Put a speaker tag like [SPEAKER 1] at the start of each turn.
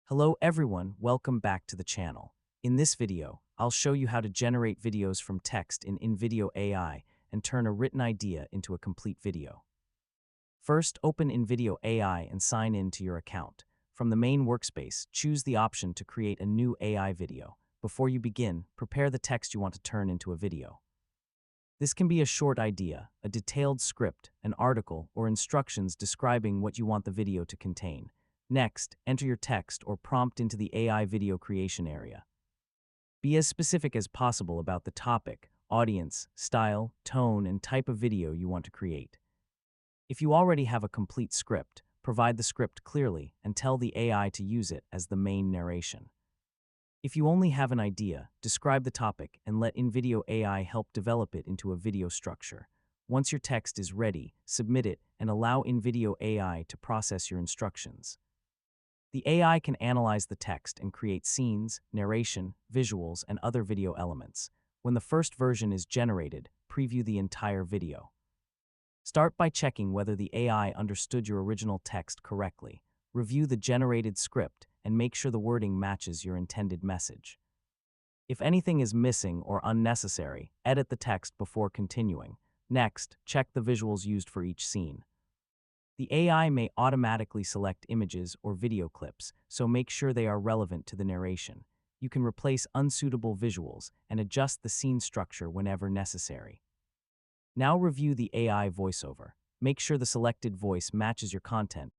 [SPEAKER 1] Hello everyone, welcome back to the channel. In this video, I'll show you how to generate videos from text in InVideo AI and turn a written idea into a complete video. First, open InVideo AI and sign in to your account. From the main workspace, choose the option to create a new AI video. Before you begin, prepare the text you want to turn into a video. This can be a short idea, a detailed script, an article, or instructions describing what you want the video to contain. Next, enter your text or prompt into the AI video creation area. Be as specific as possible about the topic, audience, style, tone, and type of video you want to create. If you already have a complete script, provide the script clearly and tell the AI to use it as the main narration. If you only have an idea, describe the topic and let InVideo AI help develop it into a video structure. Once your text is ready, submit it and allow InVideo AI to process your instructions. The AI can analyze the text and create scenes, narration, visuals, and other video elements. When the first version is generated, preview the entire video. Start by checking whether the AI understood your original text correctly. Review the generated script and make sure the wording matches your intended message. If anything is missing or unnecessary, edit the text before continuing. Next, check the visuals used for each scene. The AI may automatically select images or video clips, so make sure they are relevant to the narration. You can replace unsuitable visuals and adjust the scene structure whenever necessary. Now review the AI voiceover. Make sure the selected voice matches your content